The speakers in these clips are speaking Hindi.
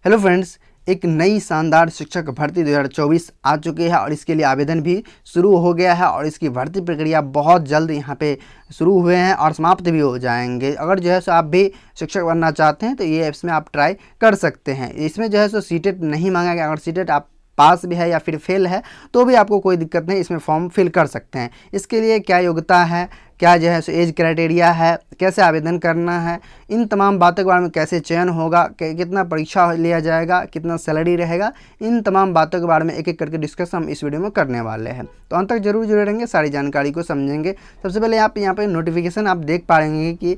हेलो फ्रेंड्स, एक नई शानदार शिक्षक भर्ती 2024 आ चुकी है और इसके लिए आवेदन भी शुरू हो गया है और इसकी भर्ती प्रक्रिया बहुत जल्द यहाँ पे शुरू हुए हैं और समाप्त भी हो जाएंगे। अगर जो है सो आप भी शिक्षक बनना चाहते हैं तो ये इसमें आप ट्राई कर सकते हैं। इसमें जो है सो सीटेट नहीं मांगा गया। अगर सीटेट आप पास भी है या फिर फेल है तो भी आपको कोई दिक्कत नहीं, इसमें फॉर्म फिल कर सकते हैं। इसके लिए क्या योग्यता है, क्या जो है सो एज क्राइटेरिया है, कैसे आवेदन करना है, इन तमाम बातों के बारे में, कैसे चयन होगा, कितना परीक्षा लिया जाएगा, कितना सैलरी रहेगा, इन तमाम बातों के बारे में एक एक करके डिस्कस हम इस वीडियो में करने वाले हैं। तो अंत तक जरूर जुड़े रहेंगे, सारी जानकारी को समझेंगे। सबसे पहले आप यहाँ पे नोटिफिकेशन आप देख पाएंगे कि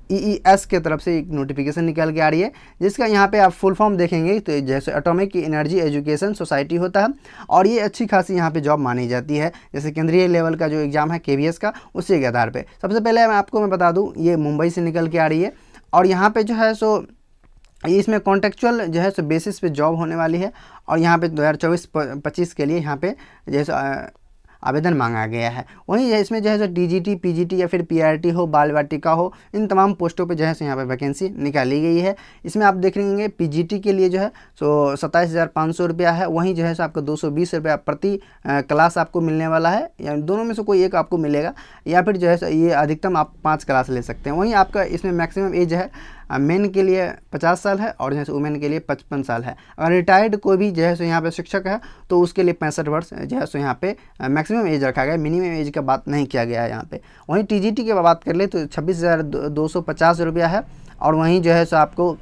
AEES के तरफ से एक नोटिफिकेशन निकल के आ रही है, जिसका यहाँ पे आप फुल फॉर्म देखेंगे तो जैसे एटॉमिक एनर्जी एजुकेशन सोसाइटी होता है और ये अच्छी खासी यहाँ पे जॉब मानी जाती है, जैसे केंद्रीय लेवल का जो एग्ज़ाम है KVS का, उसी के आधार पे। सबसे पहले मैं बता दूँ, ये मुंबई से निकल के आ रही है और यहाँ पर जो है सो इसमें कॉन्टेक्चुअल जो है सो बेसिस पे जॉब होने वाली है और यहाँ पे 2024-25 के लिए यहाँ पे जैसे आवेदन मांगा गया है। वहीं इसमें जो है सो DGT, PGT या फिर PRT हो, बाल वाटिका हो, इन तमाम पोस्टों पे जो है सो यहाँ पे वैकेंसी निकाली गई है। इसमें आप देख लेंगे PGT के लिए जो है सो 27,500 रुपया है। वहीं जो है सो आपको 220 रुपया प्रति क्लास आपको मिलने वाला है, या दोनों में से कोई एक आपको मिलेगा, या फिर जो है सो ये अधिकतम आप 5 क्लास ले सकते हैं। वहीं आपका इसमें मैक्सिमम एज है मेन के लिए 50 साल है और जो है वुमेन के लिए 55 साल है। अगर रिटायर्ड कोई भी जो है सो यहाँ पे शिक्षक है तो उसके लिए 65 वर्ष जो है सो यहाँ पे मैक्सिमम एज रखा गया है, मिनिमम एज का बात नहीं किया गया है यहाँ पे। वहीं TGT की बात कर ले तो 26,250 रुपया है और वहीं जो है सो आपको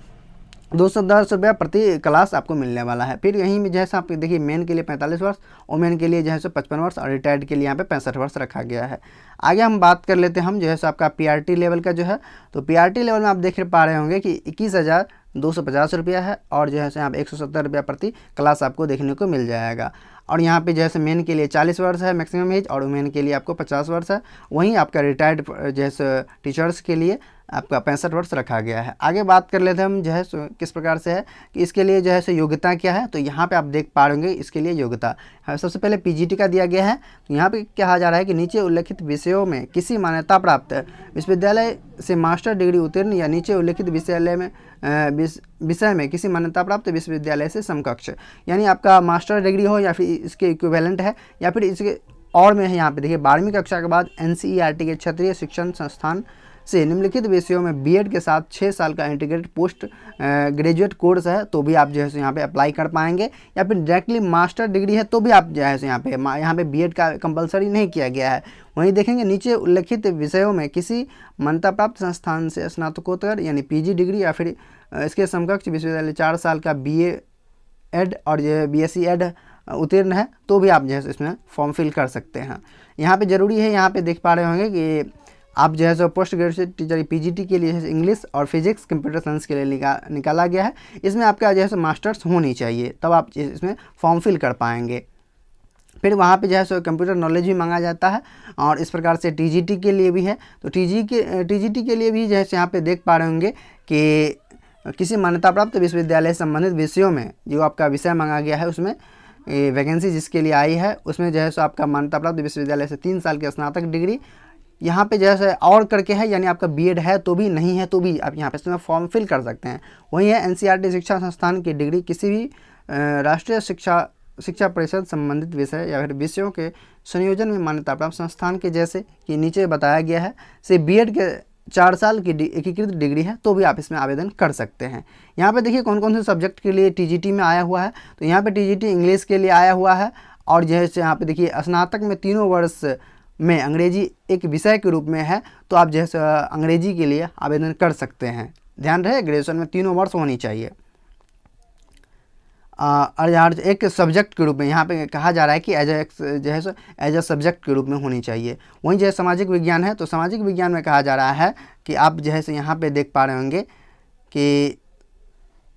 210 रुपया प्रति क्लास आपको मिलने वाला है। फिर यहीं में जैसा आप देखिए, मेन के लिए 45 वर्ष, वुमेन के लिए जो है सो 55 वर्ष और रिटायर्ड के लिए यहाँ पे 65 वर्ष रखा गया है। आगे हम बात कर लेते हैं हम जो है सो आपका PRT लेवल का जो है, तो PRT लेवल में आप देख पा रहे होंगे कि 21,250 रुपया है और जो है सो यहाँ पे 170 रुपया प्रति क्लास आपको देखने को मिल जाएगा। और यहाँ पे जैसे मेन के लिए 40 वर्ष है मैक्सिमम एज और वुमेन के लिए आपको 50 वर्ष है। वहीं आपका रिटायर्ड जैसे टीचर्स के लिए आपका 65 वर्ष रखा गया है। आगे बात कर लेते हैं हम जो है सो किस प्रकार से है कि इसके लिए जो है सो योग्यता क्या है। तो यहाँ पे आप देख पा रहे होंगे इसके लिए योग्यता सबसे पहले PGT का दिया गया है। तो यहाँ पे कहा जा रहा है कि नीचे उल्लेखित विषयों में किसी मान्यता प्राप्त विश्वविद्यालय से मास्टर डिग्री उत्तीर्ण या नीचे उल्लेखित विषय में किसी मान्यता प्राप्त विश्वविद्यालय से समकक्ष, यानी आपका मास्टर डिग्री हो या फिर इसके इक्विवेलेंट है या फिर इसके और में है। यहाँ पे देखिए 12वीं कक्षा के बाद NCERT के क्षेत्रीय शिक्षण संस्थान से निम्नलिखित विषयों में B.Ed के साथ 6 साल का इंटीग्रेटेड पोस्ट ग्रेजुएट कोर्स है तो भी आप जो है सो यहाँ पे अप्लाई कर पाएंगे, या फिर डायरेक्टली मास्टर डिग्री है तो भी आप जो है सो यहाँ पे B.Ed का कंपलसरी नहीं किया गया है। वहीं देखेंगे नीचे उल्लेखित विषयों में किसी मान्यता प्राप्त संस्थान से स्नातकोत्तर यानी PG डिग्री या फिर इसके समकक्ष विश्वविद्यालय 4 साल का B.Ed और जो BSc Ed उत्तीर्ण है तो भी आप जो है इसमें फॉर्म फिल कर सकते हैं। यहाँ पे ज़रूरी है, यहाँ पे देख पा रहे होंगे कि आप जो है so post graduate teacher PGT के लिए इंग्लिश और फिजिक्स कंप्यूटर साइंस के लिए निकाला गया है। इसमें आपका जो है सो मास्टर्स होनी चाहिए, तब आप इसमें फॉर्म फिल कर पाएंगे। फिर वहाँ पे जो है सो कंप्यूटर नॉलेज भी मांगा जाता है और इस प्रकार से TGT के लिए भी है। तो TGT के लिए भी जो है यहाँ पे देख पा रहे होंगे कि किसी मान्यता प्राप्त विश्वविद्यालय से संबंधित विषयों में जो आपका विषय मांगा गया है उसमें वैकेंसी जिसके लिए आई है उसमें जो है सो आपका मान्यता प्राप्त विश्वविद्यालय से 3 साल की स्नातक डिग्री यहाँ पे जैसे और करके है, यानी आपका B.Ed है तो भी, नहीं है तो भी आप यहाँ पे इसमें फॉर्म फिल कर सकते हैं। वही है NCERT शिक्षा संस्थान की डिग्री किसी भी राष्ट्रीय शिक्षा परिषद संबंधित विषय या फिर विषयों के संयोजन में मान्यता प्राप्त संस्थान के जैसे कि नीचे बताया गया है से B.Ed के 4 साल की एकीकृत डिग्री है तो भी आप इसमें आवेदन कर सकते हैं। यहाँ पे देखिए कौन कौन से सब्जेक्ट के लिए TGT में आया हुआ है। तो यहाँ पे TGT इंग्लिश के लिए आया हुआ है और जैसे यहाँ पे देखिए स्नातक में 3 वर्ष में अंग्रेजी एक विषय के रूप में है तो आप जैसे अंग्रेजी के लिए आवेदन कर सकते हैं। ध्यान रहे ग्रेजुएशन में 3 वर्ष होनी चाहिए और यार एक सब्जेक्ट के रूप में यहाँ पे कहा जा रहा है कि एज अ सब्जेक्ट के रूप में होनी चाहिए। वहीं जो सामाजिक विज्ञान है तो सामाजिक विज्ञान में कहा जा रहा है कि आप जो है यहाँ पे देख पा रहे होंगे कि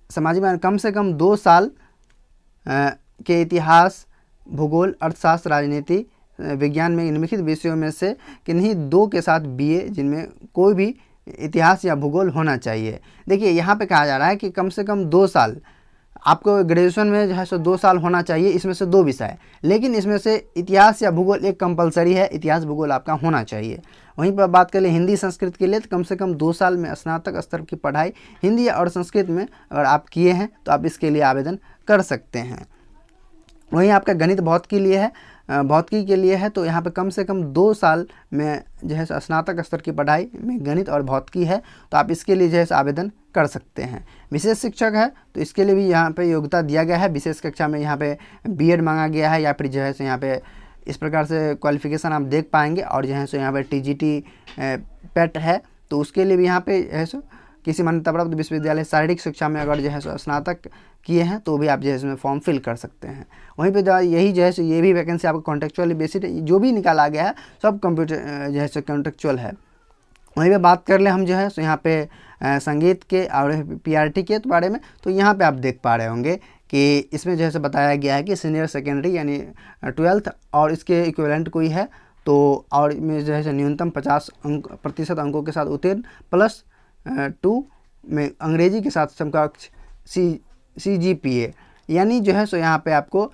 सामाजिक विज्ञान कम से कम 2 साल के इतिहास, भूगोल, अर्थशास्त्र, राजनीति विज्ञान में निम्नलिखित विषयों में से किन्हीं 2 के साथ BA जिनमें कोई भी इतिहास या भूगोल होना चाहिए। देखिए यहाँ पे कहा जा रहा है कि कम से कम 2 साल आपको ग्रेजुएशन में जो है सो 2 साल होना चाहिए, इसमें से 2 विषय, लेकिन इसमें से इतिहास या भूगोल एक कंपलसरी है, इतिहास भूगोल आपका होना चाहिए। वहीं पर बात कर ले हिंदी संस्कृत के लिए, तो कम से कम 2 साल में स्नातक स्तर की पढ़ाई हिंदी और संस्कृत में अगर आप किए हैं तो आप इसके लिए आवेदन कर सकते हैं। वहीं आपका गणित भौतिकी लिए है, भौतिकी के लिए है, तो यहाँ पे कम से कम 2 साल में जो है स्नातक स्तर की पढ़ाई में गणित और भौतिकी है, तो आप इसके लिए जो है आवेदन कर सकते हैं। विशेष शिक्षक है तो इसके लिए भी यहाँ पे योग्यता दिया गया है, विशेष कक्षा में यहाँ पे बीएड मांगा गया है, या फिर जो है यहाँ पे इस प्रकार से क्वालिफिकेशन आप देख पाएंगे। और जो है सो यहाँ पे टीजीटी पेट है, तो उसके लिए भी यहाँ पे है सो किसी मान्यता प्राप्त विश्वविद्यालय शारीरिक शिक्षा में अगर जो है सो स्नातक किए हैं तो भी आप जो है इसमें फॉर्म फिल कर सकते हैं। वहीं पे यही जो है सो ये भी वैकेंसी आपको कॉन्ट्रेक्चुअली बेसिस जो भी निकाला गया है सब कंप्यूटर जो है सो कॉन्ट्रेक्चुअल है। वहीं पे बात कर ले हम जो है सो यहाँ पे संगीत के और पीआरटी के बारे में, तो यहाँ पे आप देख पा रहे होंगे कि इसमें जो है बताया गया है कि सीनियर सेकेंडरी यानी 12th और इसके इक्विवेलेंट कोई है तो, और में जो है न्यूनतम 50% अंकों के साथ उत्तीर्ण प्लस 2 में अंग्रेजी के साथ समकक्ष CGPA, यानी जो है सो यहाँ पे आपको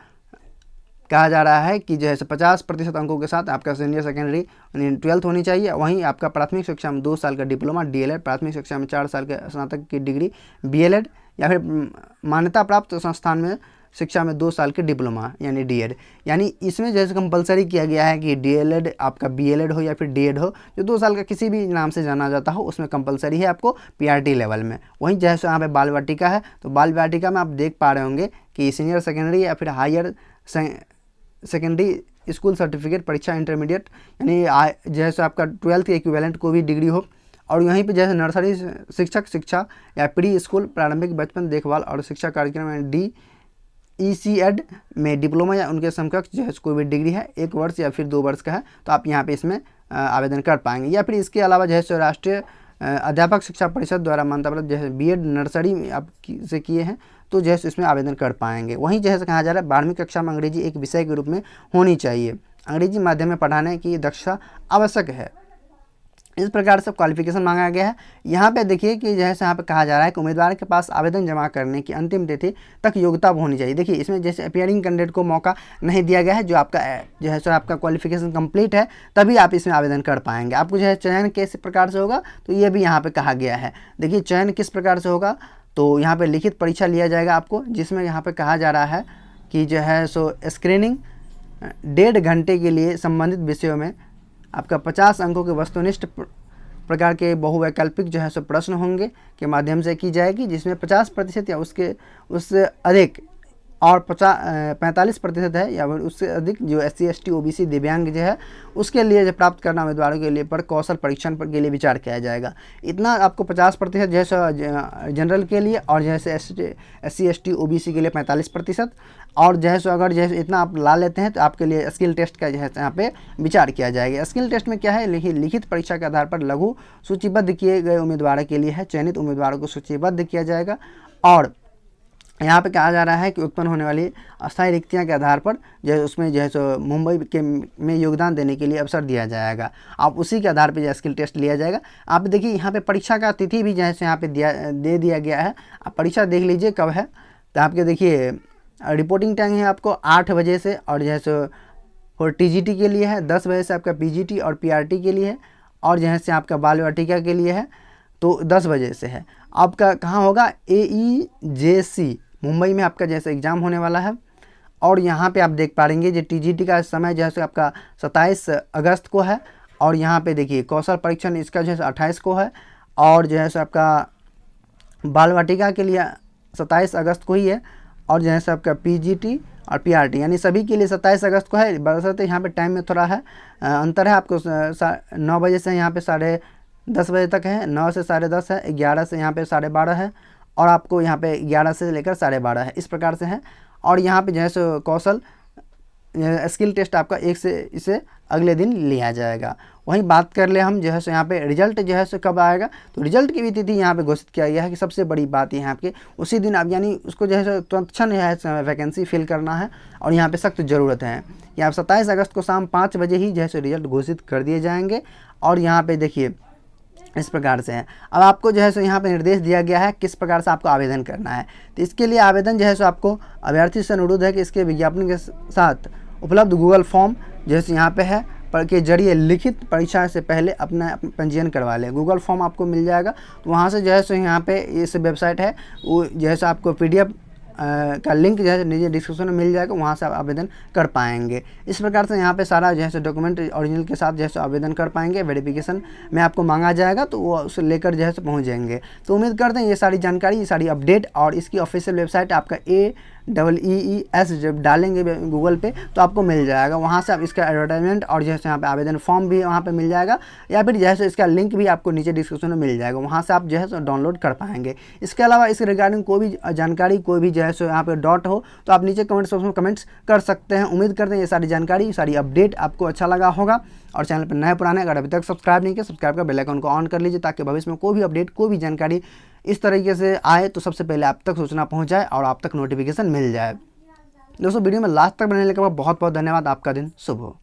कहा जा रहा है कि जो है 50% अंकों के साथ आपका सीनियर सेकेंडरी यानी 12th होनी चाहिए। वहीं आपका प्राथमिक शिक्षा में 2 साल का डिप्लोमा DLED, प्राथमिक शिक्षा में 4 साल के स्नातक की डिग्री BLED, या फिर मान्यता प्राप्त संस्थान में शिक्षा में 2 साल के डिप्लोमा यानी DED। यानी इसमें जैसे कंपलसरी किया गया है कि DLED आपका BLED हो या फिर DED हो, जो 2 साल का किसी भी नाम से जाना जाता हो, उसमें कंपलसरी है आपको PRT लेवल में। वहीं जैसे यहाँ पे बाल वाटिका है, तो बाल वाटिका में आप देख पा रहे होंगे कि सीनियर सेकेंडरी या फिर हायर सेकेंडरी स्कूल सर्टिफिकेट परीक्षा इंटरमीडिएट यानी जैसे आपका 12th के इक्विवेलेंट को भी डिग्री हो। और यहीं पे जैसे नर्सरी शिक्षा या प्री स्कूल प्रारंभिक बचपन देखभाल और शिक्षा कार्यक्रम DECED में डिप्लोमा या उनके समकक्ष जो है कोई भी डिग्री है 1 वर्ष या फिर 2 वर्ष का है, तो आप यहाँ पे इसमें आवेदन कर पाएंगे। या फिर इसके अलावा जो है राष्ट्रीय अध्यापक शिक्षा परिषद द्वारा मान्यता प्राप्त जैसे BEd नर्सरी आप से किए हैं तो जैसे इसमें आवेदन कर पाएंगे। वहीं जैसे कहा जा रहा है 12वीं कक्षा में अंग्रेजी एक विषय के रूप में होनी चाहिए, अंग्रेजी माध्यम में पढ़ाने की दक्षता आवश्यक है। इस प्रकार से क्वालिफिकेशन मांगा गया है। यहाँ पे देखिए कि जैसे यहाँ पे कहा जा रहा है कि उम्मीदवार के पास आवेदन जमा करने की अंतिम तिथि तक योग्यता होनी चाहिए। देखिए इसमें जैसे अपीयरिंग कैंडिडेट को मौका नहीं दिया गया है, जो आपका जो है सो आपका क्वालिफिकेशन कंप्लीट है तभी आप इसमें आवेदन कर पाएंगे। आपको जो है चयन किस प्रकार से होगा तो ये भी यहाँ पर कहा गया है। देखिए चयन किस प्रकार से होगा तो यहाँ पर लिखित परीक्षा लिया जाएगा आपको, जिसमें यहाँ पर कहा जा रहा है कि जो है सो स्क्रीनिंग 1.5 घंटे के लिए संबंधित विषयों में आपका 50 अंकों के वस्तुनिष्ठ प्रकार के बहुवैकल्पिक जो है सो प्रश्न होंगे के माध्यम से की जाएगी, जिसमें 50% या उससे अधिक और 45% है या फिर उससे अधिक जो SC ST OBC दिव्यांग जो है उसके लिए जो प्राप्त करना उम्मीदवारों के लिए पर कौशल परीक्षण पर के लिए विचार किया जाएगा। इतना आपको 50% जैसे जनरल के लिए, और जैसे SC ST OBC के लिए 45%, और जैसे अगर जैसे इतना आप ला लेते हैं तो आपके लिए स्किल टेस्ट का जो है यहाँ पे विचार किया जाएगा। स्किल टेस्ट में क्या है, लिखित परीक्षा के आधार पर लघु सूचीबद्ध किए गए उम्मीदवारों के लिए है, चयनित उम्मीदवारों को सूचीबद्ध किया जाएगा। और यहाँ पे कहा जा रहा है कि उत्पन्न होने वाली अस्थायी रिक्तियाँ के आधार पर जो उसमें जो है सो मुंबई के में योगदान देने के लिए अवसर दिया जाएगा। आप उसी के आधार पर जो स्किल टेस्ट लिया जाएगा। आप देखिए यहाँ पे परीक्षा का तिथि भी जो है यहाँ पे दे दिया गया है। आप परीक्षा देख लीजिए कब है, तो आपके देखिए रिपोर्टिंग टाइम है आपको 8 बजे से, और जो है सो और TGT के लिए है 10 बजे से, आपका PGT और PRT के लिए है, और जो है से आपका बाल वाटिका के लिए है तो 10 बजे से है। आपका कहाँ होगा, AEJC मुंबई में आपका जैसे एग्ज़ाम होने वाला है। और यहाँ पे आप देख पाएंगे जो TGT का समय जैसे आपका 27 अगस्त को है, और यहाँ पे देखिए कौशल परीक्षण इसका जो है 28 को है, और जो है सो आपका बाल वाटिका के लिए 27 अगस्त को ही है, और जो है सो आपका PGT और PRT यानी सभी के लिए 27 अगस्त को है। बशर्ते यहाँ पे टाइम में थोड़ा है अंतर है। आपको 9 बजे से यहाँ पे 10:30 बजे तक है, 9 से 10:30 है, 11 से यहाँ पे 12:30 है, और आपको यहाँ पे 11 से लेकर 12:30 है, इस प्रकार से है। और यहाँ पे जो है सो कौशल स्किल टेस्ट आपका इसे अगले दिन लिया जाएगा। वहीं बात कर ले हम जो है सो यहाँ पे रिजल्ट जो है सो कब आएगा, तो रिजल्ट की भी तिथि यहाँ पे घोषित किया गया है कि सबसे बड़ी बात यहाँ आपके उसी दिन आप यानी उसको जो है सो तुरंत क्षण है वैकेंसी फिल करना है, और यहाँ पे सख्त ज़रूरत है। यहाँ 27 अगस्त को शाम 5 बजे ही जो है सो रिजल्ट घोषित कर दिए जाएंगे। और यहाँ पे देखिए इस प्रकार से है। अब आपको जो है सो यहाँ पे निर्देश दिया गया है किस प्रकार से आपको आवेदन करना है। तो इसके लिए आवेदन जो है सो आपको अभ्यर्थी से अनुरोध है कि इसके विज्ञापन के साथ उपलब्ध गूगल फॉर्म जो है यहाँ पे है पर के जरिए लिखित परीक्षा से पहले अपना पंजीयन करवा लें। गूगल फॉर्म आपको मिल जाएगा, तो वहाँ से जो है सो यहाँ पे इस वेबसाइट है वो जो है सो आपको PDF का लिंक जो है नीचे डिस्क्रिप्शन में मिल जाएगा, वहाँ से आप आवेदन कर पाएंगे। इस प्रकार से यहाँ पे सारा जो है सो डॉक्यूमेंट ओरिजिनल के साथ जो है सो आवेदन कर पाएंगे। वेरिफिकेशन में आपको मांगा जाएगा तो वो उसे लेकर जो है सो पहुँच जाएंगे। तो उम्मीद करते हैं ये सारी जानकारी, ये सारी अपडेट और इसकी ऑफिशियल वेबसाइट आपका AEES जब डालेंगे गूगल पे तो आपको मिल जाएगा। वहाँ से आप इसका एडवर्टाइजमेंट और जो है यहाँ पे आवेदन फॉर्म भी वहाँ पे मिल जाएगा, या फिर जो है इसका लिंक भी आपको नीचे डिस्क्रिप्शन में मिल जाएगा, वहाँ से आप जो है डाउनलोड कर पाएंगे। इसके अलावा इस रिगार्डिंग कोई भी जानकारी, कोई भी जो है यहाँ पे डाउट हो तो आप नीचे कमेंट बॉक्स में कमेंट्स कर सकते हैं। उम्मीद करते हैं ये सारी जानकारी, सारी अपडेट आपको अच्छा लगा होगा। और चैनल पर नए पुराने अगर अभी तक सब्सक्राइब नहीं किया, सब्सक्राइब कर बेल आइकन को ऑन कर लीजिए, ताकि भविष्य में कोई भी अपडेट, कोई भी जानकारी इस तरीके से आए तो सबसे पहले आप तक सूचना पहुंच जाए और आप तक नोटिफिकेशन मिल जाए। दोस्तों वीडियो में लास्ट तक बनने के बाद बहुत बहुत धन्यवाद। आपका दिन शुभ हो।